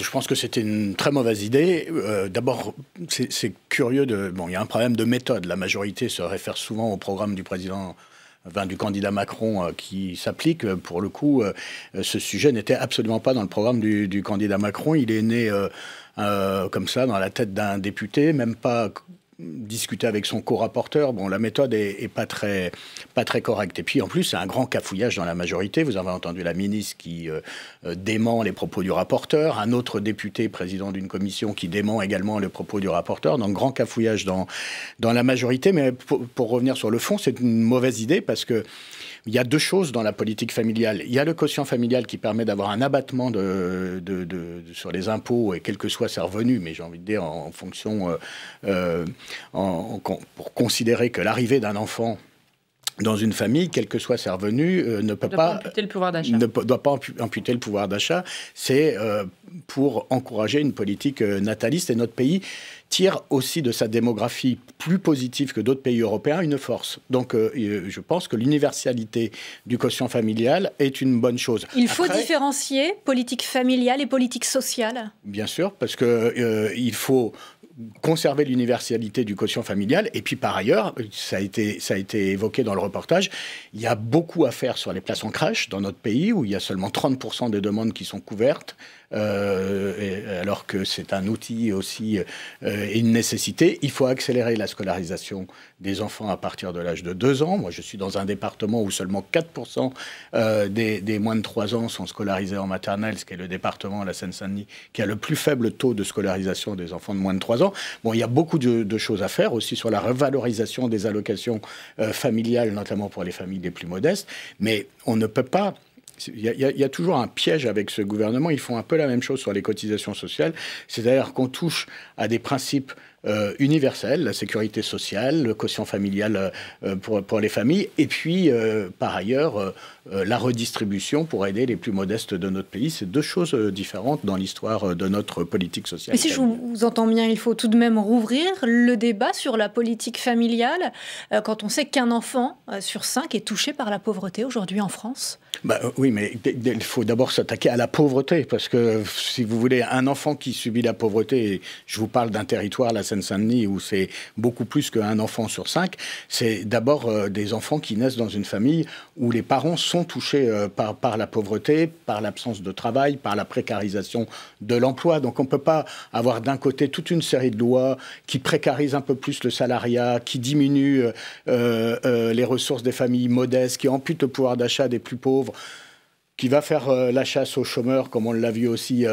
Je pense que c'était une très mauvaise idée. D'abord, c'est curieux Bon, il y a un problème de méthode. La majorité se réfère souvent au programme du président, enfin, du candidat Macron qui s'applique. Pour le coup, ce sujet n'était absolument pas dans le programme du candidat Macron. Il est né comme ça, dans la tête d'un député, même pas discuter avec son co-rapporteur. Bon, la méthode est pas très correcte. Et puis, en plus, c'est un grand cafouillage dans la majorité. Vous avez entendu la ministre qui dément les propos du rapporteur, un autre député, président d'une commission, qui dément également les propos du rapporteur. Donc, grand cafouillage dans la majorité. Mais pour revenir sur le fond, c'est une mauvaise idée parce que il y a deux choses dans la politique familiale. Il y a le quotient familial qui permet d'avoir un abattement sur les impôts, et quels que soient ses revenus, mais j'ai envie de dire en fonction, pour considérer que l'arrivée d'un enfant dans une famille, quels que soient ses revenus, ne peut pas amputer le pouvoir d'achat. Ne doit pas amputer le pouvoir d'achat. C'est pour encourager une politique nataliste. Et notre pays tire aussi de sa démographie plus positive que d'autres pays européens une force. Donc je pense que l'universalité du quotient familial est une bonne chose. Il faut différencier politique familiale et politique sociale. Bien sûr, parce que il faut conserver l'universalité du quotient familial. Et puis, par ailleurs, ça a été évoqué dans le reportage, il y a beaucoup à faire sur les places en crèche dans notre pays, où il y a seulement 30% des demandes qui sont couvertes, alors que c'est un outil aussi et une nécessité. Il faut accélérer la scolarisation des enfants à partir de l'âge de 2 ans. Moi, je suis dans un département où seulement 4% des moins de 3 ans sont scolarisés en maternelle, ce qui est le département, la Seine-Saint-Denis, qui a le plus faible taux de scolarisation des enfants de moins de 3 ans. Bon, il y a beaucoup de choses à faire aussi sur la revalorisation des allocations familiales, notamment pour les familles les plus modestes. Mais on ne peut pas... Il y a toujours un piège avec ce gouvernement. Ils font un peu la même chose sur les cotisations sociales. C'est-à-dire qu'on touche à des principes universels, la sécurité sociale, le quotient familial pour les familles, et puis, par ailleurs, la redistribution pour aider les plus modestes de notre pays. C'est deux choses différentes dans l'histoire de notre politique sociale. Mais si je vous entends bien, il faut tout de même rouvrir le débat sur la politique familiale quand on sait qu'un enfant sur 5 est touché par la pauvreté aujourd'hui en France. Oui, mais il faut d'abord s'attaquer à la pauvreté, parce que si vous voulez, un enfant qui subit la pauvreté, et je vous parle d'un territoire, la Seine-Saint-Denis, où c'est beaucoup plus qu'un enfant sur 5, c'est d'abord des enfants qui naissent dans une famille où les parents sont touchés par la pauvreté, par l'absence de travail, par la précarisation de l'emploi. Donc on ne peut pas avoir d'un côté toute une série de lois qui précarisent un peu plus le salariat, qui diminuent les ressources des familles modestes, qui amputent le pouvoir d'achat des plus pauvres, qui va faire la chasse aux chômeurs, comme on l'a vu aussi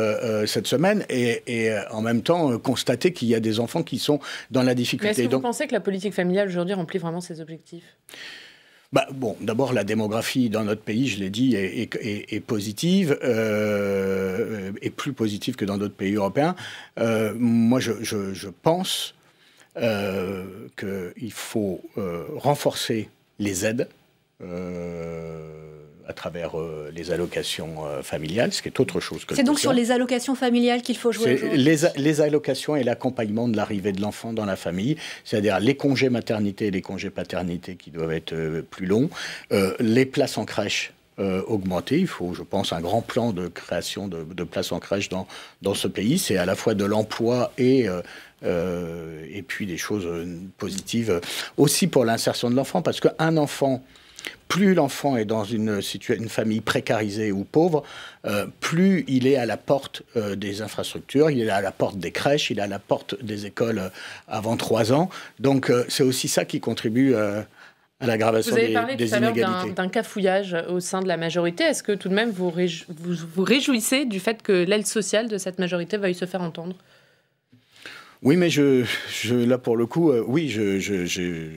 cette semaine, et en même temps constater qu'il y a des enfants qui sont dans la difficulté. Mais est-ce que vous pensez que la politique familiale aujourd'hui remplit vraiment ses objectifs ? Bon, d'abord, la démographie dans notre pays, je l'ai dit, est positive, et plus positive que dans d'autres pays européens. Moi, je pense qu'il faut renforcer les aides à travers les allocations familiales, ce qui est autre chose que... C'est donc sur les allocations familiales qu'il faut jouer aujourd'hui. Les allocations et l'accompagnement de l'arrivée de l'enfant dans la famille, c'est-à-dire les congés maternité et les congés paternité qui doivent être plus longs, les places en crèche augmenter. Il faut, je pense, un grand plan de création de places en crèche dans ce pays. C'est à la fois de l'emploi et puis des choses positives aussi pour l'insertion de l'enfant, parce qu'un enfant... Plus l'enfant est dans une famille précarisée ou pauvre, plus il est à la porte des infrastructures, il est à la porte des crèches, il est à la porte des écoles avant 3 ans. Donc c'est aussi ça qui contribue à l'aggravation des inégalités. Vous avez parlé tout à l'heure d'un cafouillage au sein de la majorité. Est-ce que tout de même vous réjouissez du fait que l'aile sociale de cette majorité veuille se faire entendre ? Oui, mais là pour le coup, oui, je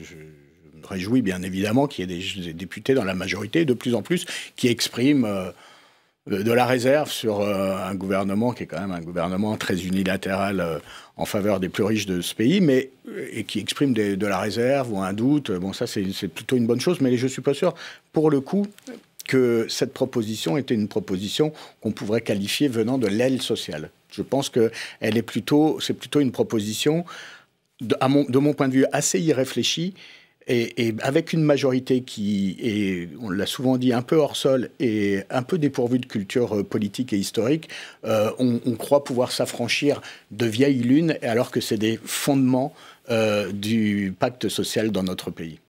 réjouis bien évidemment qu'il y ait des députés dans la majorité, de plus en plus, qui expriment de la réserve sur un gouvernement qui est quand même un gouvernement très unilatéral en faveur des plus riches de ce pays, et qui expriment de la réserve ou un doute. Bon, ça c'est plutôt une bonne chose, mais je ne suis pas sûr, pour le coup, que cette proposition était une proposition qu'on pourrait qualifier venant de l'aile sociale. Je pense que c'est plutôt une proposition, de mon point de vue, assez irréfléchie, Et avec une majorité qui est, on l'a souvent dit, un peu hors sol et un peu dépourvue de culture politique et historique, on croit pouvoir s'affranchir de vieilles lunes, alors que c'est des fondements du pacte social dans notre pays.